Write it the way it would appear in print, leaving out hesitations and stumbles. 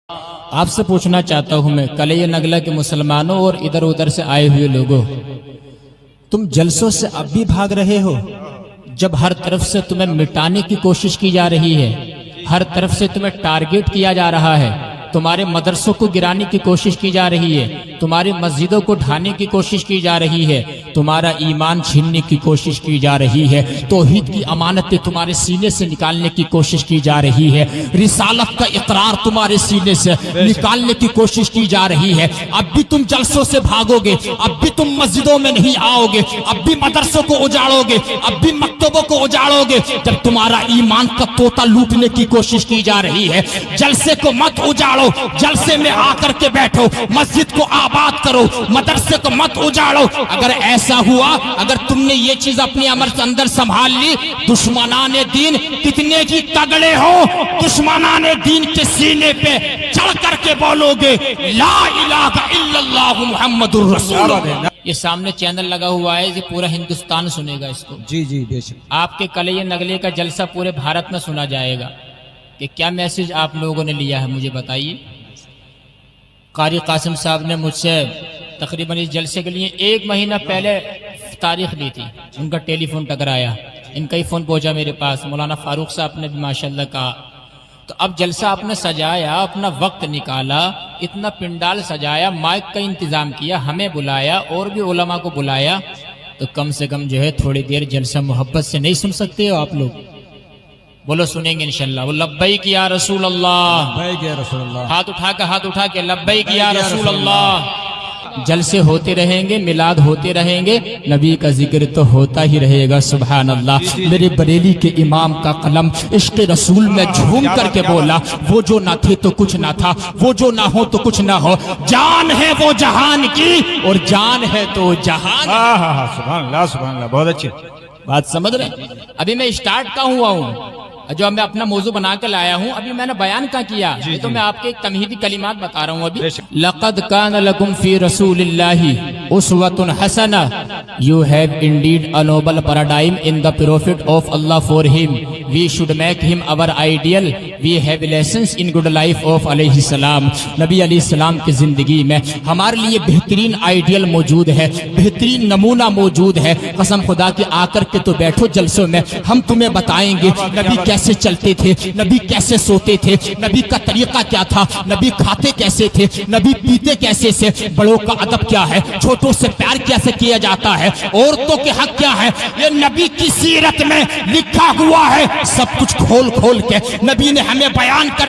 آپ سے پوچھنا چاہتا ہوں میں کلیہ نگلا کے مسلمانوں اور ادھر ادھر سے آئے ہوئے لوگوں، تم جلسوں سے اب بھی بھاگ رہے ہو جب ہر طرف سے تمہیں مٹانے کی کوشش کی جا رہی ہے، ہر طرف سے تمہیں ٹارگیٹ کیا جا رہا ہے، تمہارے مدرسوں کو گرانے کی کوشش کی جا رہی ہے، تمہاری مسجدوں کو ڈھانے کی کوشش کی جا رہی ہے، تمہارا ایمان چھیننے کی کوشش کی جا رہی ہے، توحید کی امانتیں تمہارے سینے سے نکالنے کی کوشش کی جا رہی ہے، رسالت کا اقرار تمہارے سینے سے نکالنے کی کوشش کی جا رہی ہے۔ اب بھی تم جلسوں سے بھاگو گے، اب بھی تم مسجدوں میں نہیں آؤ گے، اب بھی مدرسوں کو اجاڑو گے، اب بھی مکتبوں کو اجاڑو گے جب تمہارا ایمان کا طوطا لوٹنے کی کوشش کی جا رہی ہے۔ جلسے کو مت اجاڑو، جلسے میں آ کر کے بیٹھو، مسجد کو آباد کرو، مدرسے کو مت اجاڑو۔ اگر ایسا ہوا، اگر تم نے یہ چیز اپنے اندر سنبھال لی، دشمنان دین کتنے کی تگڑے ہو، دشمنان دین کے سینے پہ چڑھ کر کے بولو گے لا الہ الا اللہ محمد الرسول اللہ۔ یہ سامنے چینل لگا ہوا ہے، یہ پورا ہندوستان سنے گا اس کو۔ جی بے شک۔ آپ کے کلیہ نگلے کا جلسہ پورے بھارت میں سنا جائے گا کہ کیا میسج آپ لوگوں نے لیا ہے، مجھے بتائیے۔ قاری قاسم صاحب نے مجھ سے تقریباً اس جلسے کے لیے 1 مہینہ پہلے تاریخ دی تھی، ان کا ٹیلی فون ٹکرایا، ان کا ہی فون پہنچا میرے پاس، مولانا فاروق صاحب نے بھی ماشاءاللہ کہا۔ تو اب جلسہ آپ نے سجایا، اپنا وقت نکالا، اتنا پنڈال سجایا، مائک کا انتظام کیا، ہمیں بلایا اور بھی علماء کو بلایا، تو کم سے کم جو ہے تھوڑی دیر جلسہ محبت سے نہیں سن سکتے ہو آپ لوگ؟ بولو سنیں گے انشاءاللہ۔ وہ لبیک یا رسول اللہ، لبیک یا رسول اللہ، ہاتھ اٹھا کے لبیک یا رسول اللہ۔ جلسے ہوتے رہیں گے، میلاد ہوتے رہیں گے، نبی کا ذکر تو ہوتا ہی رہے گا۔ سبحان اللہ۔ میرے بریلی کے امام کا قلم عشق رسول میں جھوم کر کے بولا، وہ جو نہ تھے تو کچھ نہ تھا، وہ جو نہ ہو تو کچھ نہ ہو، جان ہے وہ جہان کی اور جان ہے تو جہان۔ سبحان اللہ سبحان اللہ، بہت اچھے بات سمجھ رہے ہیں؟ ابھی میں اسٹارٹ کا ہوا ہوں، جو میں اپنا موضوع بنا کے لایا ہوں، ابھی میں نے بیان کا کیا، یہ تو میں آپ کے تمہیدی کلمات بتا رہا ہوں ابھی۔ لَقَدْ كَانَ لَكُمْ فِي رَسُولِ اللَّهِ أُسْوَةٌ حَسَنَةٌ You have indeed a noble paradigm in the prophet of Allah for him. We should make him our ideal. We have lessons in good life of علیہ السلام۔ نبی علیہ السلام کی زندگی میں ہمارے لیے بہترین آئیڈیل موجود ہے، بہترین نمونہ موجود ہے۔ قسم خدا کے آ کر کے تو بیٹھو جلسوں میں، ہم تمہیں بتائیں گے نبی کیسے چلتے تھے، نبی کیسے سوتے تھے، نبی کا طریقہ کیا تھا، نبی کھاتے کیسے تھے، نبی پیتے کیسے سے، بڑوں کا ادب کیا ہے، چھوٹوں سے پیار کیسے کیا جاتا ہے، عورتوں کے حق کیا ہے، یہ نبی کی سیرت میں لکھا ہوا ہے۔ سب کچھ کھول کھول کے نبی نے ہمیں بیان کر